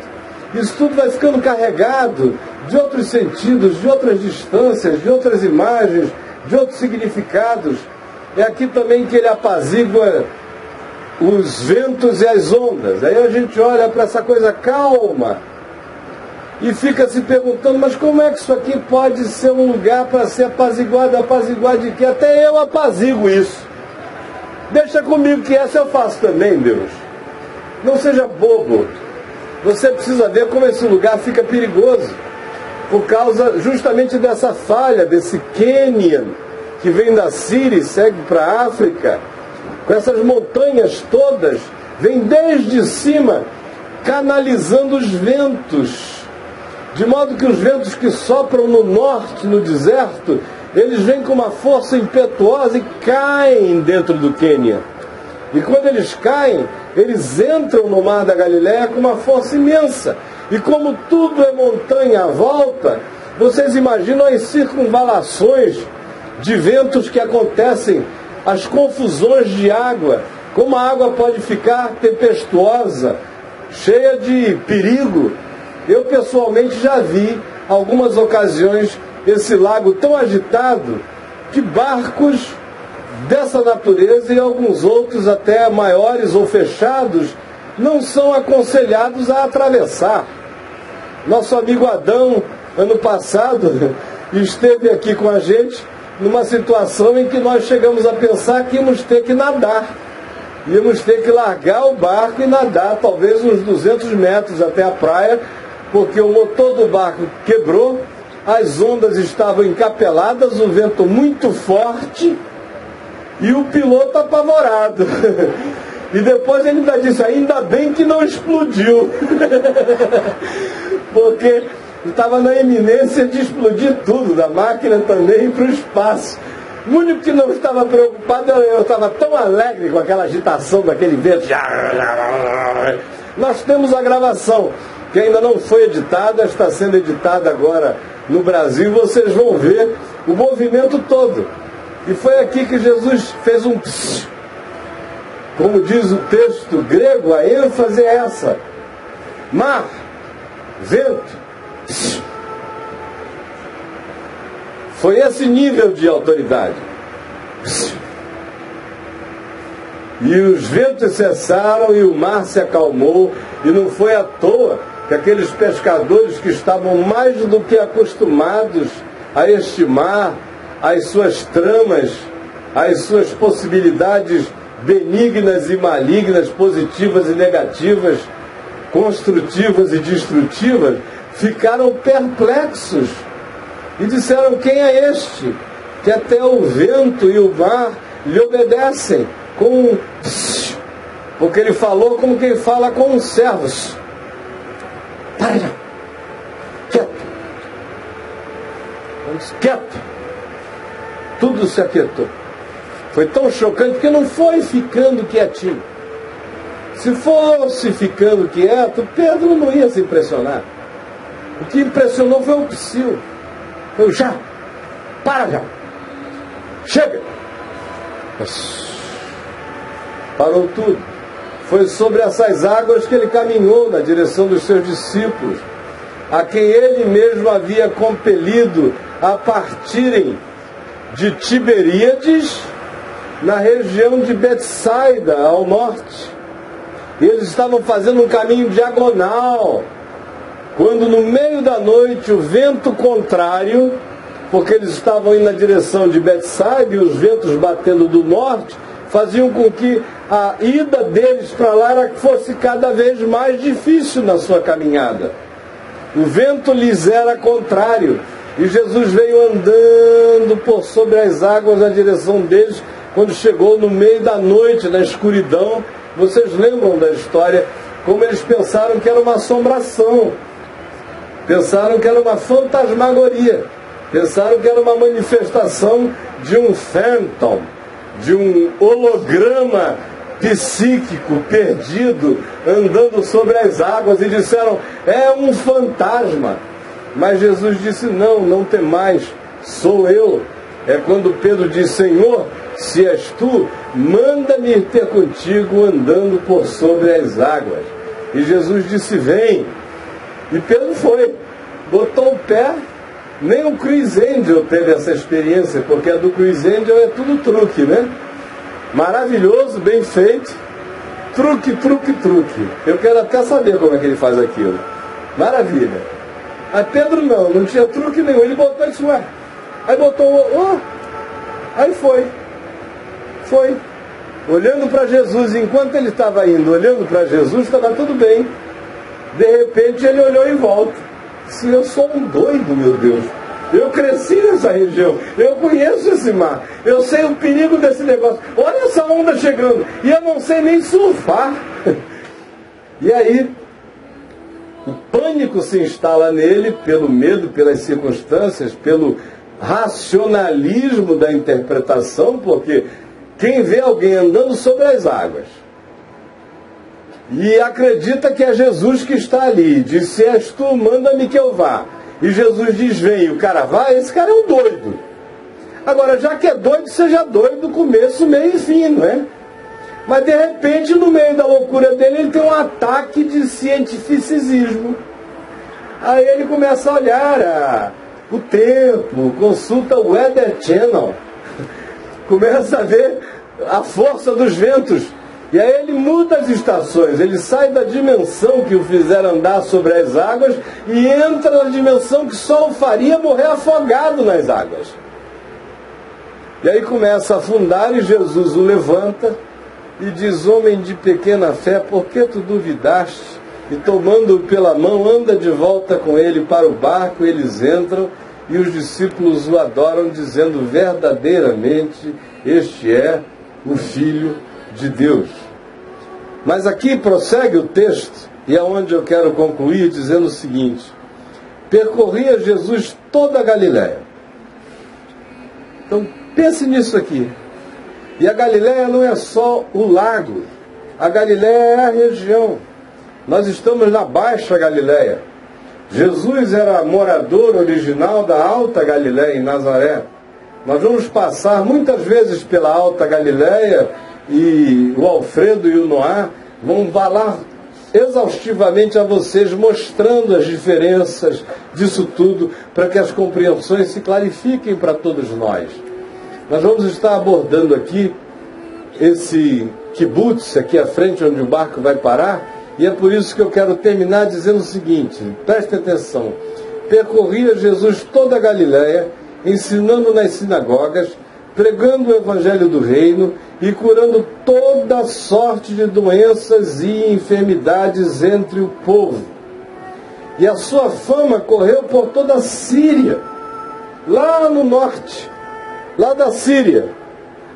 isso tudo vai ficando carregado de outros sentidos, de outras distâncias, de outras imagens, de outros significados. É aqui também que ele apazigua os ventos e as ondas. Aí a gente olha para essa coisa calma e fica se perguntando: mas como é que isso aqui pode ser um lugar para ser apaziguado? Apaziguar de quê? Até eu apazigo isso. Deixa comigo que essa eu faço também, Deus. Não seja bobo. Você precisa ver como esse lugar fica perigoso, por causa justamente dessa falha, desse Quênia, que vem da Síria e segue para a África, com essas montanhas todas, vem desde cima, canalizando os ventos, de modo que os ventos que sopram no norte, no deserto, eles vêm com uma força impetuosa e caem dentro do Quênia. E quando eles caem, eles entram no Mar da Galileia com uma força imensa. E como tudo é montanha à volta, vocês imaginam as circunvalações de ventos que acontecem, as confusões de água, como a água pode ficar tempestuosa, cheia de perigo. Eu pessoalmente já vi algumas ocasiões esse lago tão agitado que barcos dessa natureza e alguns outros até maiores ou fechados não são aconselhados a atravessar. Nosso amigo Adão, ano passado, esteve aqui com a gente numa situação em que nós chegamos a pensar que íamos ter que nadar. Íamos ter que largar o barco e nadar talvez uns 200 metros até a praia, porque o motor do barco quebrou, as ondas estavam encapeladas, o vento muito forte e o piloto apavorado. E depois ele ainda disse, ainda bem que não explodiu. Porque estava na iminência de explodir tudo, da máquina também para o espaço. O único que não estava preocupado, eu estava tão alegre com aquela agitação daquele vento. Nós temos a gravação, que ainda não foi editada, está sendo editada agora no Brasil. Vocês vão ver o movimento todo. E foi aqui que Jesus fez um psiu. Como diz o texto grego, a ênfase é essa. Mar, vento, psiu. Foi esse nível de autoridade. E os ventos cessaram e o mar se acalmou. E não foi à toa que aqueles pescadores que estavam mais do que acostumados a este mar, as suas tramas, as suas possibilidades benignas e malignas, positivas e negativas, construtivas e destrutivas, ficaram perplexos. E disseram, quem é este? Que até o vento e o mar lhe obedecem. Porque ele falou como quem fala com os servos. Para já. Quieto. Vamos quieto. Tudo se aquietou. Foi tão chocante que não foi ficando quietinho. Se fosse ficando quieto, Pedro não ia se impressionar. O que impressionou foi o psiu. Eu já, para já, chega. Parou tudo. Foi sobre essas águas que ele caminhou na direção dos seus discípulos, a quem ele mesmo havia compelido a partirem de Tiberíades, na região de Betsaida, ao norte. Eles estavam fazendo um caminho diagonal, quando no meio da noite o vento contrário, porque eles estavam indo na direção de Betsaida e os ventos batendo do norte, faziam com que a ida deles para lá fosse cada vez mais difícil na sua caminhada. O vento lhes era contrário e Jesus veio andando por sobre as águas na direção deles. Quando chegou no meio da noite, na escuridão, vocês lembram da história, como eles pensaram que era uma assombração. Pensaram que era uma fantasmagoria. Pensaram que era uma manifestação de um phantom, de um holograma psíquico perdido, andando sobre as águas, e disseram, é um fantasma. Mas Jesus disse, não temais, sou eu. É quando Pedro diz, Senhor, se és tu, manda-me ir ter contigo andando por sobre as águas. E Jesus disse, vem. E Pedro foi, botou o pé. Nem o Chris Angel teve essa experiência, porque a do Chris Angel é tudo truque, né? Maravilhoso, bem feito, truque. Eu quero até saber como é que ele faz aquilo. Maravilha. Aí Pedro não tinha truque nenhum, ele botou isso, aí botou, aí foi, olhando para Jesus. Enquanto ele estava indo, olhando para Jesus, estava tudo bem. De repente ele olhou em volta. Se eu sou um doido, meu Deus. Eu cresci nessa região, eu conheço esse mar, eu sei o perigo desse negócio. Olha essa onda chegando, e eu não sei nem surfar. E aí, o pânico se instala nele, pelo medo, pelas circunstâncias, pelo racionalismo da interpretação, porque quem vê alguém andando sobre as águas e acredita que é Jesus que está ali, diz, se és tu, manda-me que eu vá. E Jesus diz, vem, e o cara vai, esse cara é um doido. Agora, já que é doido, seja doido no começo, meio e fim, não é? Mas de repente, no meio da loucura dele, ele tem um ataque de cientificismo. Aí ele começa a olhar o tempo, consulta o Weather Channel, começa a ver a força dos ventos. E aí ele muda as estações, ele sai da dimensão que o fizeram andar sobre as águas e entra na dimensão que só o faria morrer afogado nas águas. E aí começa a afundar e Jesus o levanta e diz, homem de pequena fé, por que tu duvidaste? E tomando-o pela mão, anda de volta com ele para o barco, eles entram e os discípulos o adoram, dizendo, verdadeiramente, este é o Filho de Deus. Mas aqui prossegue o texto, e é onde eu quero concluir, dizendo o seguinte: percorria Jesus toda a Galiléia. Então, pense nisso aqui. E a Galiléia não é só o lago. A Galiléia é a região. Nós estamos na Baixa Galiléia. Jesus era morador original da Alta Galiléia, em Nazaré. Nós vamos passar muitas vezes pela Alta Galiléia, e o Alfredo e o Noá vão falar exaustivamente a vocês, mostrando as diferenças disso tudo, para que as compreensões se clarifiquem para todos nós. Nós vamos estar abordando aqui esse kibutz, aqui à frente, onde o barco vai parar, e é por isso que eu quero terminar dizendo o seguinte, preste atenção: percorria Jesus toda a Galiléia, ensinando nas sinagogas, pregando o evangelho do reino e curando toda sorte de doenças e enfermidades entre o povo. E a sua fama correu por toda a Síria, lá no norte, lá da Síria.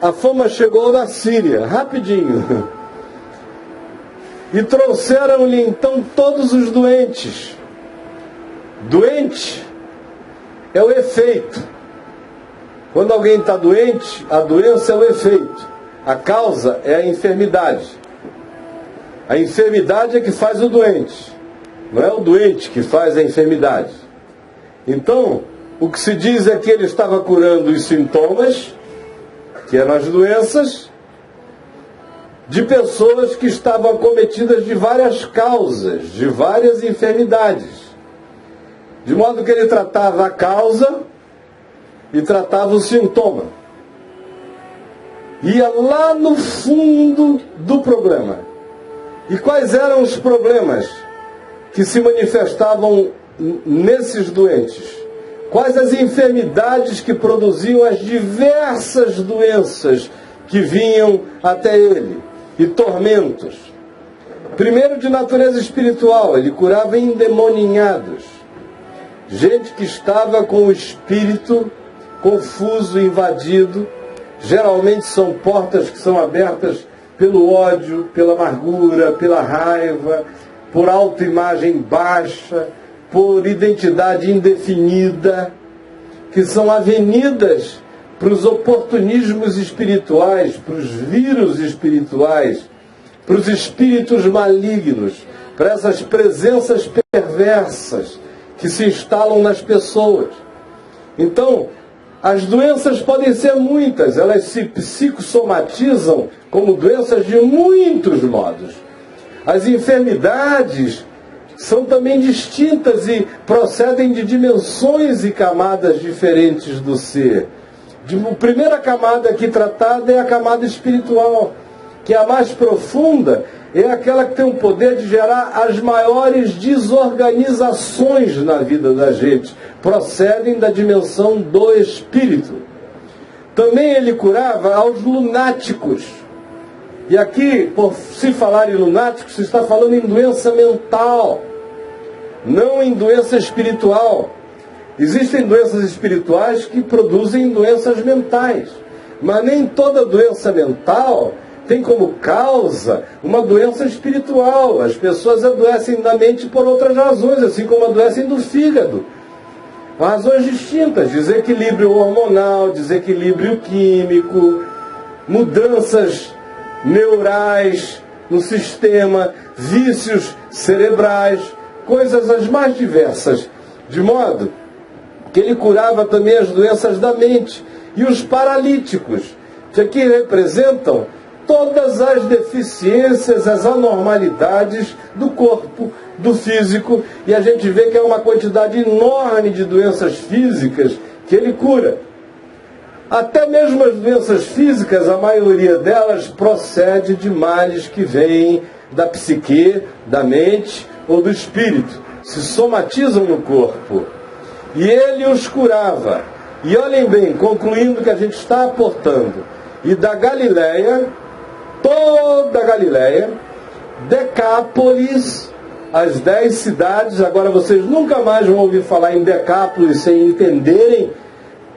A fama chegou da Síria, rapidinho. E trouxeram-lhe então todos os doentes. Doente é o efeito. Quando alguém está doente, a doença é o efeito. A causa é a enfermidade. A enfermidade é que faz o doente. Não é o doente que faz a enfermidade. Então, o que se diz é que ele estava curando os sintomas, que eram as doenças, de pessoas que estavam acometidas de várias causas, de várias enfermidades. De modo que ele tratava a causa e tratava o sintoma. Ia lá no fundo do problema. E quais eram os problemas que se manifestavam nesses doentes? Quais as enfermidades que produziam as diversas doenças que vinham até ele? E tormentos. Primeiro, de natureza espiritual, ele curava endemoninhados. Gente que estava com o espírito confuso, invadido. Geralmente são portas que são abertas pelo ódio, pela amargura, pela raiva, por autoimagem baixa, por identidade indefinida, que são avenidas para os oportunismos espirituais, para os vírus espirituais, para os espíritos malignos, para essas presenças perversas que se instalam nas pessoas. Então, as doenças podem ser muitas, elas se psicossomatizam como doenças de muitos modos. As enfermidades são também distintas e procedem de dimensões e camadas diferentes do ser. A primeira camada aqui tratada é a camada espiritual, que é a mais profunda, é aquela que tem o poder de gerar as maiores desorganizações na vida da gente. Procedem da dimensão do espírito. Também ele curava aos lunáticos. E aqui, por se falar em lunáticos, se está falando em doença mental, não em doença espiritual. Existem doenças espirituais que produzem doenças mentais, mas nem toda doença mental tem como causa uma doença espiritual. As pessoas adoecem da mente por outras razões, assim como adoecem do fígado. Razões distintas: desequilíbrio hormonal, desequilíbrio químico, mudanças neurais no sistema, vícios cerebrais, coisas as mais diversas. De modo que ele curava também as doenças da mente. E os paralíticos, que aqui representam todas as deficiências, as anormalidades do corpo, do físico, e a gente vê que é uma quantidade enorme de doenças físicas que ele cura. Até mesmo as doenças físicas, a maioria delas procede de males que vêm da psique, da mente ou do espírito, se somatizam no corpo. E ele os curava. E olhem bem, concluindo que a gente está aportando, e da Galiléia, toda a Galiléia, Decápolis, as 10 cidades. Agora vocês nunca mais vão ouvir falar em Decápolis sem entenderem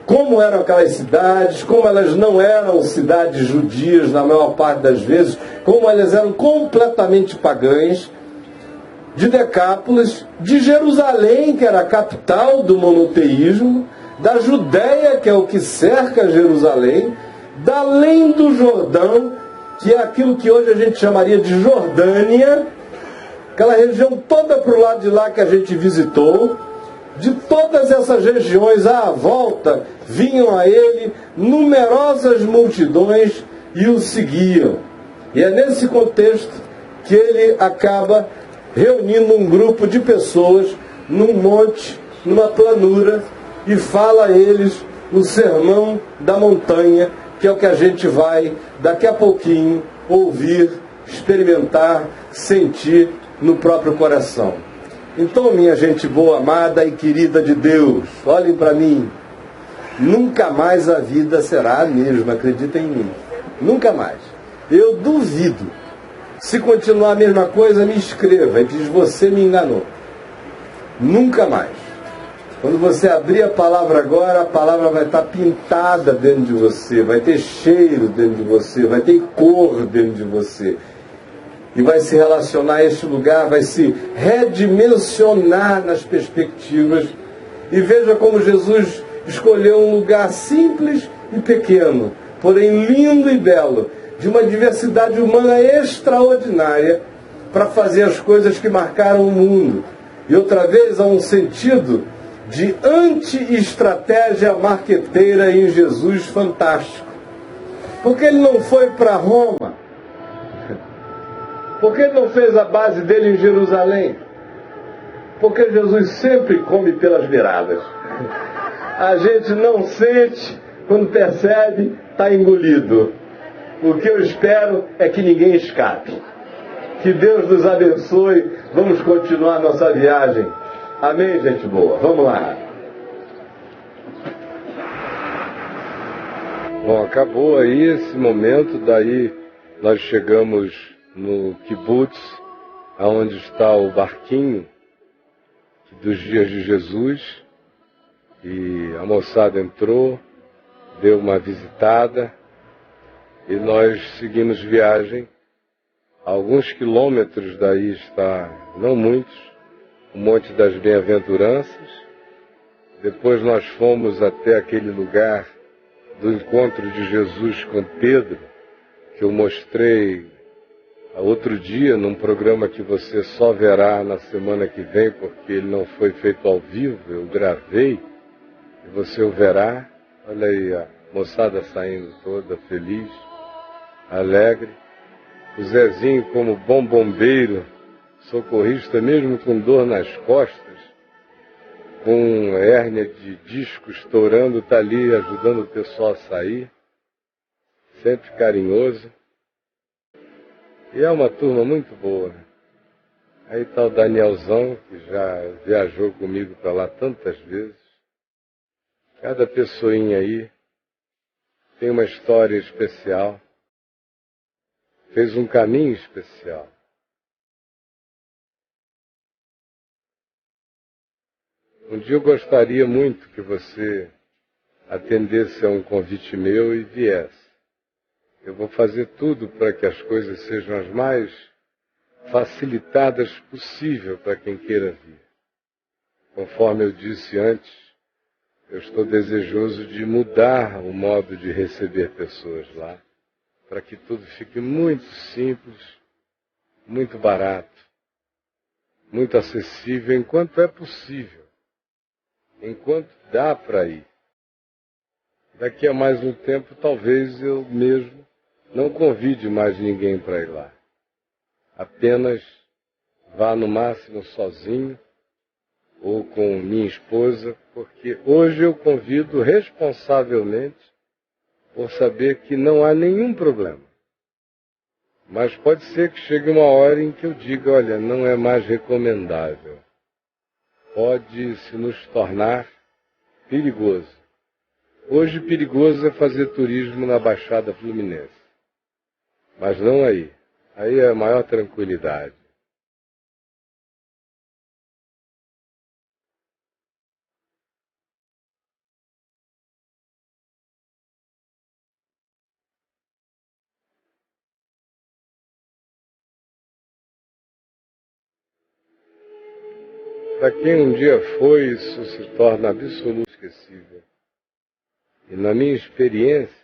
como eram aquelas cidades, como elas não eram cidades judias na maior parte das vezes, como elas eram completamente pagãs, de Decápolis, de Jerusalém, que era a capital do monoteísmo, da Judéia, que é o que cerca Jerusalém, da além do Jordão, que é aquilo que hoje a gente chamaria de Jordânia, aquela região toda para o lado de lá que a gente visitou. De todas essas regiões à volta, vinham a ele numerosas multidões e o seguiam. E é nesse contexto que ele acaba reunindo um grupo de pessoas num monte, numa planura, e fala a eles o sermão da montanha, que é o que a gente vai, daqui a pouquinho, ouvir, experimentar, sentir no próprio coração. Então, minha gente boa, amada e querida de Deus, olhem para mim. Nunca mais a vida será a mesma, acreditem em mim. Nunca mais. Eu duvido. Se continuar a mesma coisa, me escreva e diz: você me enganou. Nunca mais. Quando você abrir a palavra agora, a palavra vai estar pintada dentro de você, vai ter cheiro dentro de você, vai ter cor dentro de você. E vai se relacionar a este lugar, vai se redimensionar nas perspectivas. E veja como Jesus escolheu um lugar simples e pequeno, porém lindo e belo, de uma diversidade humana extraordinária, para fazer as coisas que marcaram o mundo. E outra vez há um sentido de anti-estratégia marqueteira em Jesus fantástico. Porque ele não foi para Roma. Por que ele não fez a base dele em Jerusalém? Porque Jesus sempre come pelas beiradas. A gente não sente, quando percebe, está engolido. O que eu espero é que ninguém escape. Que Deus nos abençoe. Vamos continuar nossa viagem. Amém, gente boa? Vamos lá. Bom, acabou aí esse momento, daí nós chegamos no kibbutz, aonde está o barquinho dos dias de Jesus, e a moçada entrou, deu uma visitada, e nós seguimos viagem. Alguns quilômetros daí está, não muitos, o Monte das Bem-aventuranças. Depois nós fomos até aquele lugar do encontro de Jesus com Pedro, que eu mostrei outro dia, num programa que você só verá na semana que vem, porque ele não foi feito ao vivo, eu gravei, e você o verá. Olha aí a moçada saindo toda feliz, alegre. O Zezinho, como bom bombeiro, socorrista, mesmo com dor nas costas, com hérnia de disco estourando, está ali ajudando o pessoal a sair, sempre carinhoso. E é uma turma muito boa. Aí está o Danielzão, que já viajou comigo para lá tantas vezes. Cada pessoinha aí tem uma história especial, fez um caminho especial. Um dia eu gostaria muito que você atendesse a um convite meu e viesse. Eu vou fazer tudo para que as coisas sejam as mais facilitadas possível para quem queira vir. Conforme eu disse antes, eu estou desejoso de mudar o modo de receber pessoas lá, para que tudo fique muito simples, muito barato, muito acessível, enquanto é possível, enquanto dá para ir. Daqui a mais um tempo, talvez eu mesmo não convide mais ninguém para ir lá. Apenas vá no máximo sozinho ou com minha esposa, porque hoje eu convido responsavelmente por saber que não há nenhum problema. Mas pode ser que chegue uma hora em que eu diga: olha, não é mais recomendável. Pode se nos tornar perigoso. Hoje perigoso é fazer turismo na Baixada Fluminense. Mas não aí. Aí é a maior tranquilidade. Para quem um dia foi, isso se torna absolutamente esquecível. E na minha experiência,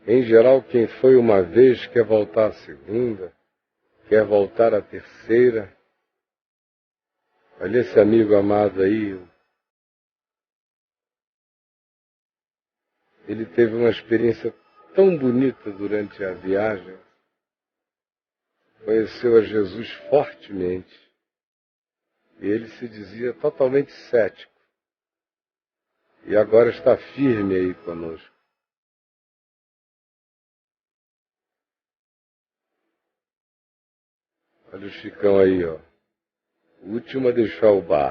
em geral, quem foi uma vez quer voltar a segunda, quer voltar a terceira. Olha esse amigo amado aí. Ele teve uma experiência tão bonita durante a viagem. Conheceu a Jesus fortemente. E ele se dizia totalmente cético. E agora está firme aí conosco. Olha o Chicão aí, ó. O último a deixar o bar.